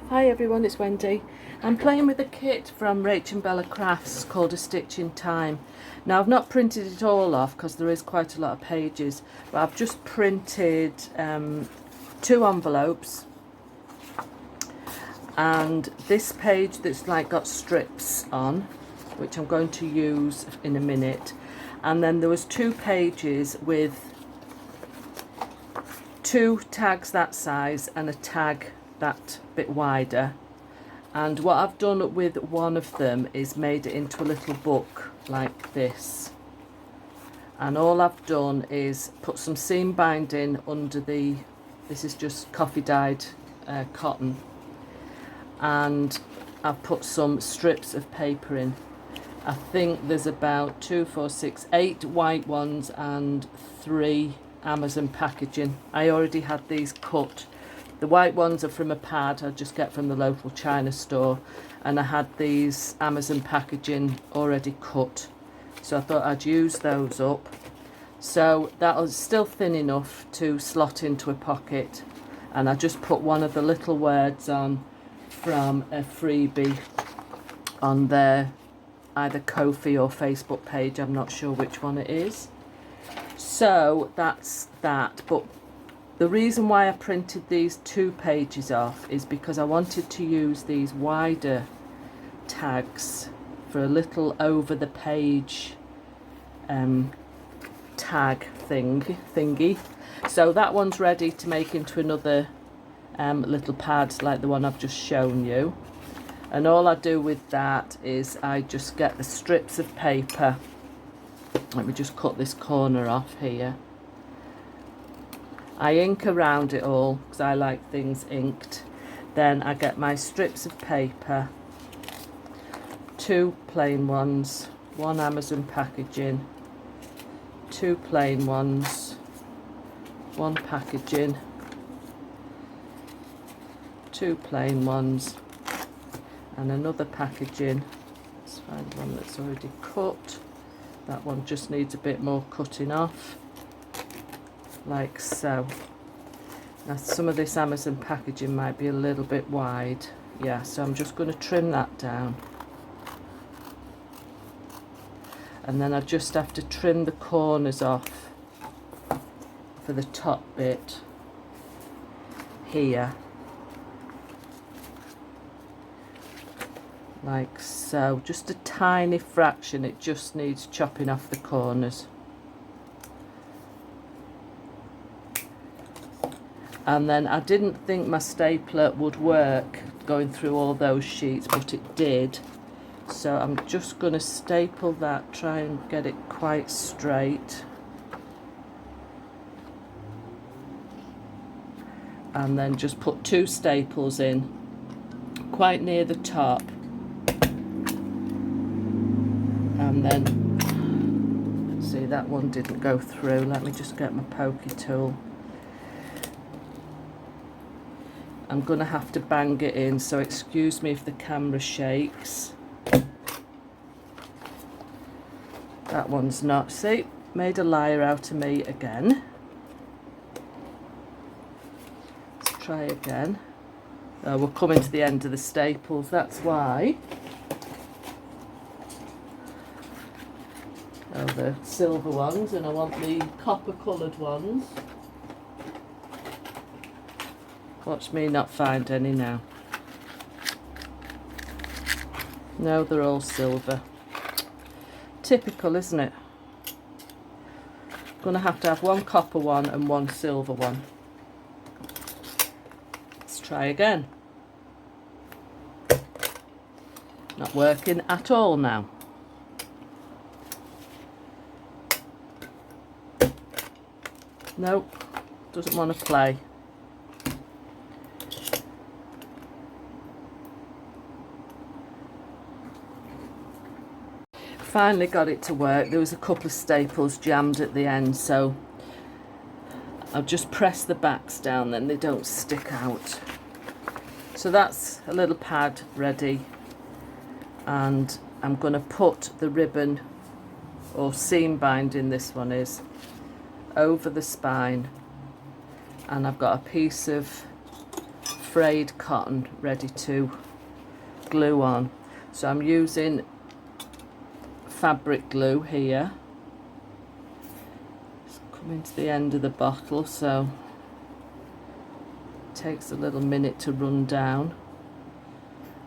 Hi everyone, it's Wendy. I'm playing with a kit from Rach and Bella Crafts called A Stitch in Time. Now I've not printed it all off because there is quite a lot of pages, but I've just printed 2 envelopes and this page that's like got strips on, which I'm going to use in a minute, and then there was 2 pages with 2 tags that size and a tag that bit wider, and what I've done with one of them is made it into a little book like this, and all I've done is put some seam binding under this is just coffee dyed cotton, and I've put some strips of paper in. I think there's about 2, 4, 6, 8 white ones and 3 Amazon packaging. I already had these cut. The white ones are from a pad I just get from the local China store, and I had these Amazon packaging already cut, so I thought I'd use those up. So that was still thin enough to slot into a pocket, and I just put one of the little words on from a freebie on their either Ko-fi or Facebook page, I'm not sure which one it is. So that's that. But the reason why I printed these 2 pages off is because I wanted to use these wider tags for a little over the page tag thingy. So that one's ready to make into another little pad like the one I've just shown you. And all I do with that is I just get the strips of paper. Let me just cut this corner off here. I ink around it all because I like things inked. Then I get my strips of paper, 2 plain ones, 1 Amazon packaging, 2 plain ones, 1 packaging, 2 plain ones, and another packaging. Let's find one that's already cut. That one just needs a bit more cutting off, like so. Now some of this Amazon packaging might be a little bit wide, yeah, so I'm just going to trim that down, and then I just have to trim the corners off for the top bit here, like so. Just a tiny fraction, it just needs chopping off the corners. And then I didn't think my stapler would work going through all those sheets, but it did. So I'm just going to staple that, try and get it quite straight. And then just put 2 staples in, quite near the top. And then, see, that one didn't go through. Let me just get my pokey tool. I'm going to have to bang it in, so excuse me if the camera shakes. That one's not. See, made a liar out of me again. Let's try again. Oh, we're coming to the end of the staples, that's why. Oh, the silver ones, and I want the copper coloured ones. Watch me not find any now. No, they're all silver. Typical, isn't it? Gonna have to have 1 copper one and 1 silver one. Let's try again. Not working at all now. Nope, doesn't want to play. Finally got it to work. There was a couple of staples jammed at the end, so I'll just press the backs down, then they don't stick out. So that's a little pad ready, and I'm going to put the ribbon or seam binding, this one is, over the spine, and I've got a piece of frayed cotton ready to glue on. So I'm using fabric glue here. It's coming to the end of the bottle, so it takes a little minute to run down.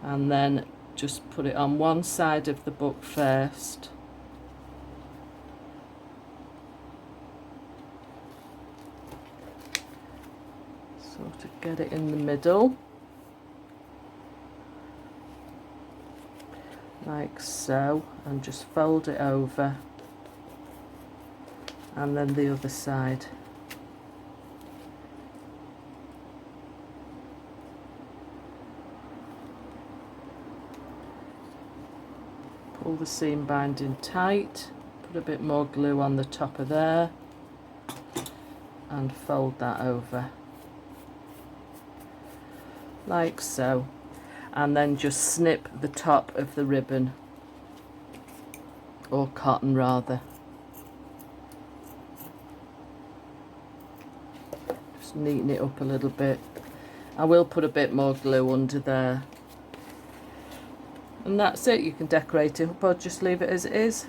And then just put it on one side of the book first. Sort of get it in the middle, like so, and just fold it over, and then the other side. Pull the seam binding tight, put a bit more glue on the top of there, and fold that over, like so, and then just snip the top of the ribbon, or cotton rather. Just neaten it up a little bit. I will put a bit more glue under there. And that's it. You can decorate it up or just leave it as it is.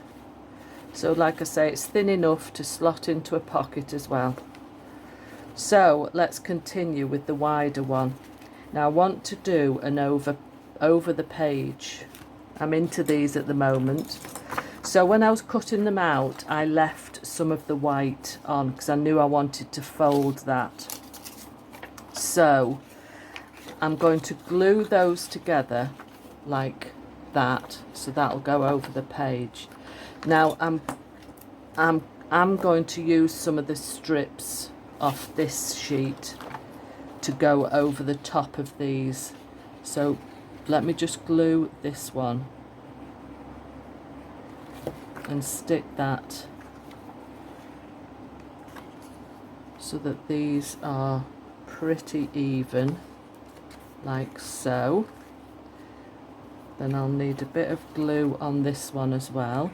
So like I say, it's thin enough to slot into a pocket as well. So let's continue with the wider one. Now I want to do an over the page. I'm into these at the moment. So when I was cutting them out, I left some of the white on because I knew I wanted to fold that. So I'm going to glue those together like that, so that'll go over the page. Now I'm going to use some of the strips off this sheet to go over the top of these. So let me just glue this one and stick that so that these are pretty even, like so. Then I'll need a bit of glue on this one as well.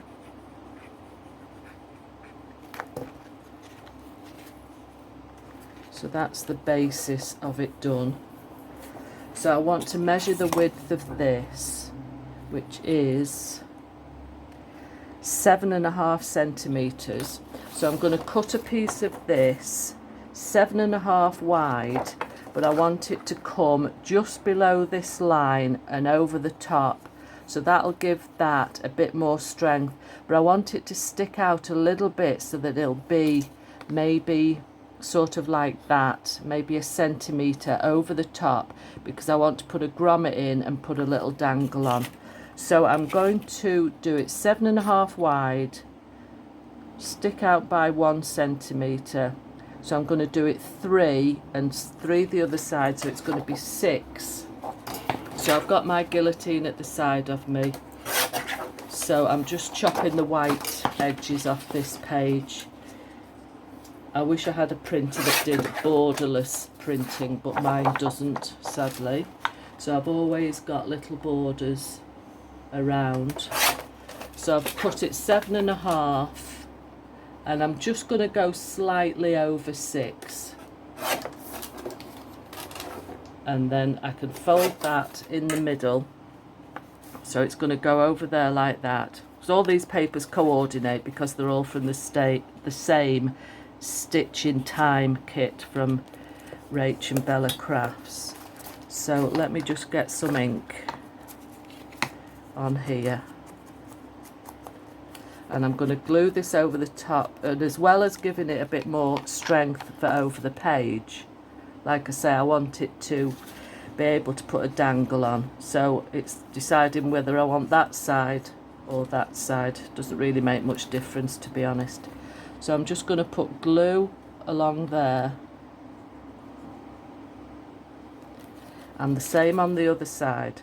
So that's the basis of it done. So I want to measure the width of this, which is 7.5 centimetres. So I'm going to cut a piece of this 7.5 wide, but I want it to come just below this line and over the top, so that'll give that a bit more strength, but I want it to stick out a little bit so that it'll be maybe sort of like that, maybe a centimetre over the top, because I want to put a grommet in and put a little dangle on. So I'm going to do it 7.5 wide, stick out by 1 centimetre. So I'm going to do it 3 and 3 the other side, so it's going to be 6. So I've got my guillotine at the side of me. So I'm just chopping the white edges off this page. I wish I had a printer that did borderless printing, but mine doesn't, sadly. So I've always got little borders around. So I've cut it 7.5. And I'm just going to go slightly over 6, and then I can fold that in the middle, so it's going to go over there like that. So all these papers coordinate because they're all from the same Stitch in Time kit from Rach and Bella Crafts. So let me just get some ink on here. And I'm going to glue this over the top, and as well as giving it a bit more strength for over the page, like I say, I want it to be able to put a dangle on. So it's deciding whether I want that side or that side. Doesn't really make much difference, to be honest. So I'm just going to put glue along there, and the same on the other side.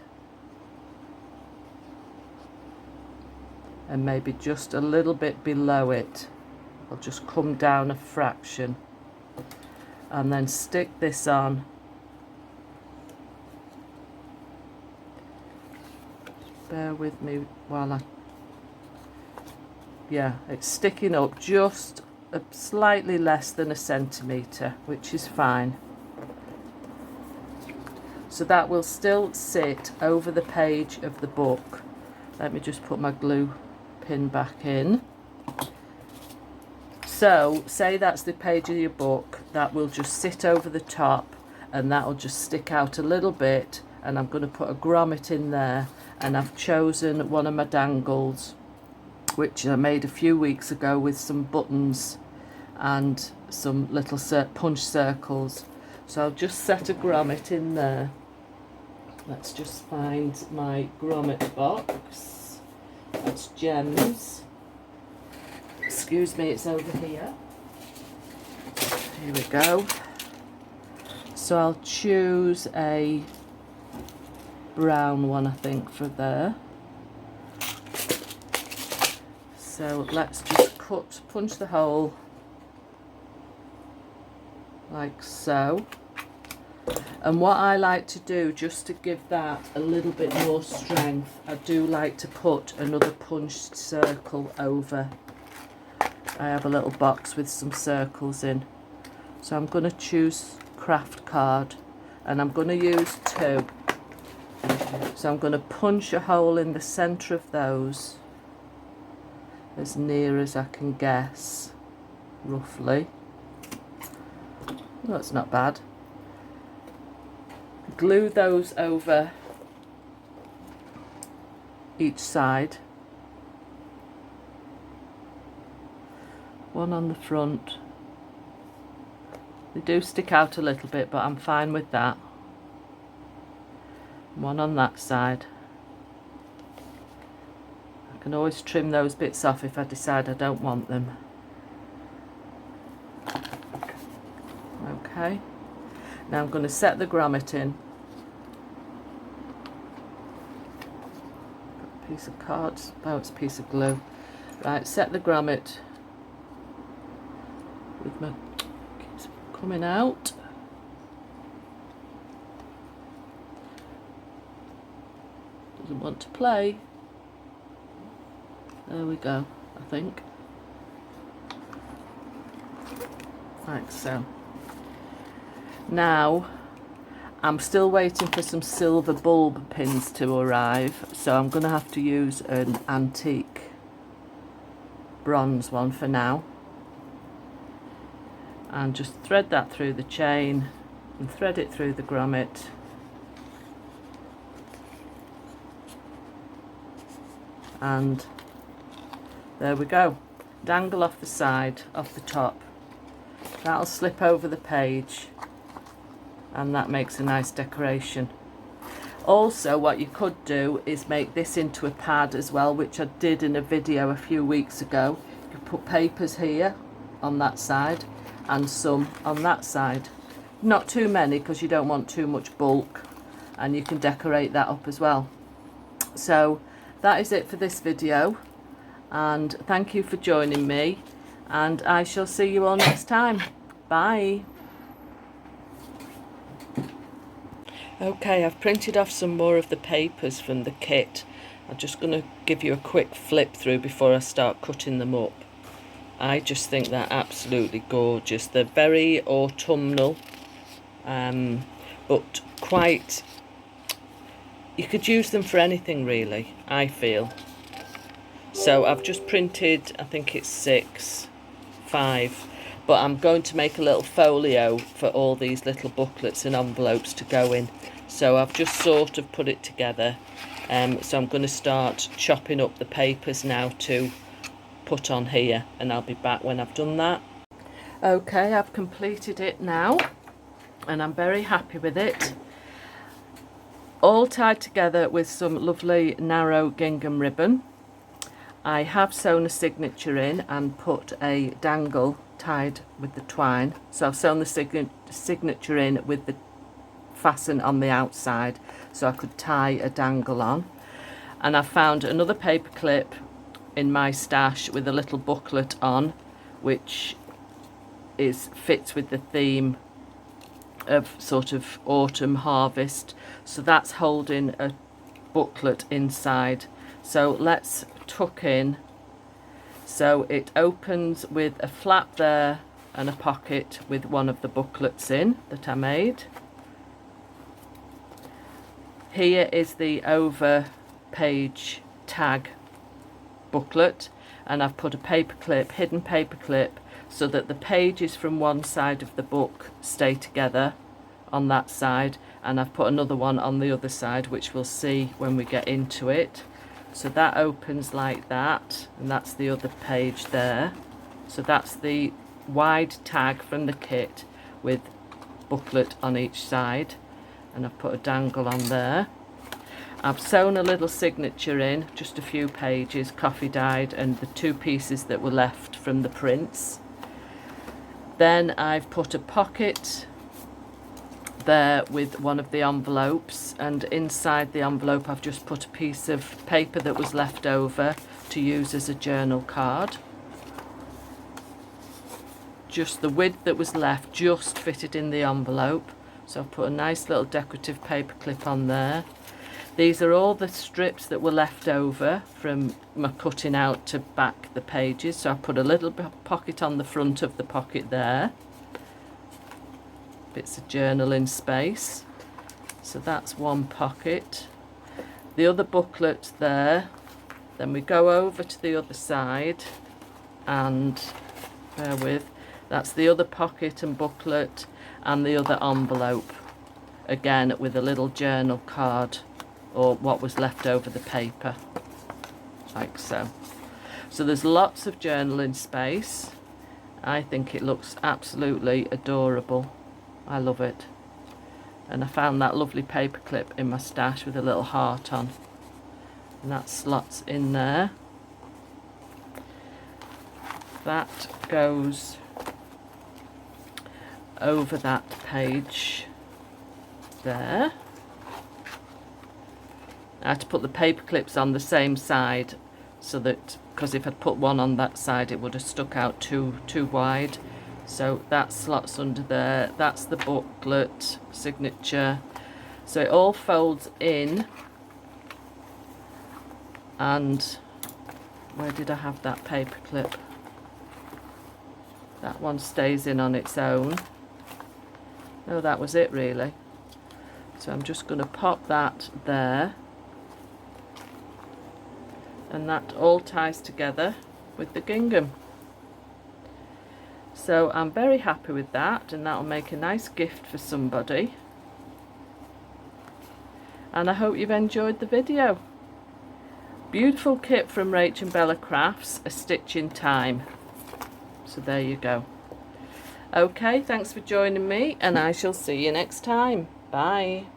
And maybe just a little bit below it, I'll just come down a fraction and then stick this on. Bear with me while yeah, it's sticking up just slightly less than a centimetre, which is fine. So that will still sit over the page of the book. Let me just put my glue pin back in. So say that's the page of your book, that will just sit over the top and that'll just stick out a little bit, and I'm going to put a grommet in there, and I've chosen one of my dangles which I made a few weeks ago with some buttons and some little punch circles. So I'll just set a grommet in there. Let's just find my grommet box. That's gems. Excuse me, it's over here. Here we go. So I'll choose a brown one, I think, for there. So let's just punch the hole like so. And what I like to do, just to give that a little bit more strength, I do like to put another punched circle over. I have a little box with some circles in. So I'm going to choose craft card, and I'm going to use 2. So I'm going to punch a hole in the centre of those, as near as I can guess, roughly. That's not bad. Glue those over each side. One on the front. They do stick out a little bit, but I'm fine with that. One on that side. I can always trim those bits off if I decide I don't want them. Okay. Now I'm going to set the grommet in. Got a piece of card. Oh, it's a piece of glue. Right, set the grommet with my keeps coming out. Doesn't want to play. There we go, I think. Like so. Now, I'm still waiting for some silver bulb pins to arrive, so I'm going to have to use an antique bronze one for now. And just thread that through the chain and thread it through the grommet. And there we go. Dangle off the side, off the top. That'll slip over the page, and that makes a nice decoration. Also, what you could do is make this into a pad as well, which I did in a video a few weeks ago. You could put papers here on that side and some on that side. Not too many, because you don't want too much bulk, and you can decorate that up as well. So that is it for this video, and thank you for joining me, and I shall see you all next time. Bye. Okay, I've printed off some more of the papers from the kit. I'm just going to give you a quick flip through before I start cutting them up. I just think they're absolutely gorgeous. They're very autumnal, but quite... You could use them for anything really, I feel. So I've just printed, I think it's 5. But I'm going to make a little folio for all these little booklets and envelopes to go in. So I've just sort of put it together. So I'm going to start chopping up the papers now to put on here, and I'll be back when I've done that. Okay, I've completed it now, and I'm very happy with it. All tied together with some lovely narrow gingham ribbon. I have sewn a signature in and put a dangle tied with the twine. So I've sewn the signature in with the fasten on the outside, so I could tie a dangle on. And I found another paper clip in my stash with a little booklet on, which fits with the theme of sort of autumn harvest. So that's holding a booklet inside. So let's tuck in. So it opens with a flap there and a pocket with one of the booklets in that I made. Here is the Overpage tag booklet, and I've put a paper clip, hidden paper clip, so that the pages from one side of the book stay together on that side, and I've put another one on the other side, which we'll see when we get into it. So that opens like that, and that's the other page there. So that's the wide tag from the kit with booklet on each side, and I've put a dangle on there. I've sewn a little signature in, just a few pages, coffee dyed, and the 2 pieces that were left from the prints. Then I've put a pocket there with one of the envelopes, and inside the envelope I've just put a piece of paper that was left over to use as a journal card. Just the width that was left just fitted in the envelope, so I've put a nice little decorative paper clip on there. These are all the strips that were left over from my cutting out to back the pages, so I put a little pocket on the front of the pocket there. Bits of journaling space. So that's one pocket. The other booklet there. Then we go over to the other side, and bear with, that's the other pocket and booklet, and the other envelope, again with a little journal card or what was left over the paper, like so. So there's lots of journaling space. I think it looks absolutely adorable. I love it. And I found that lovely paper clip in my stash with a little heart on, and that slots in there. That goes over that page there. I had to put the paper clips on the same side, so that, because if I'd put one on that side it would have stuck out too wide. So that slots under there. That's the booklet signature. So it all folds in. And where did I have that paper clip? That one stays in on its own. No, that was it really. So I'm just going to pop that there. And that all ties together with the gingham. So I'm very happy with that, and that'll make a nice gift for somebody. And I hope you've enjoyed the video. Beautiful kit from Rach and Bella Crafts, a stitch in time. So there you go. Okay, thanks for joining me, and I shall see you next time. Bye.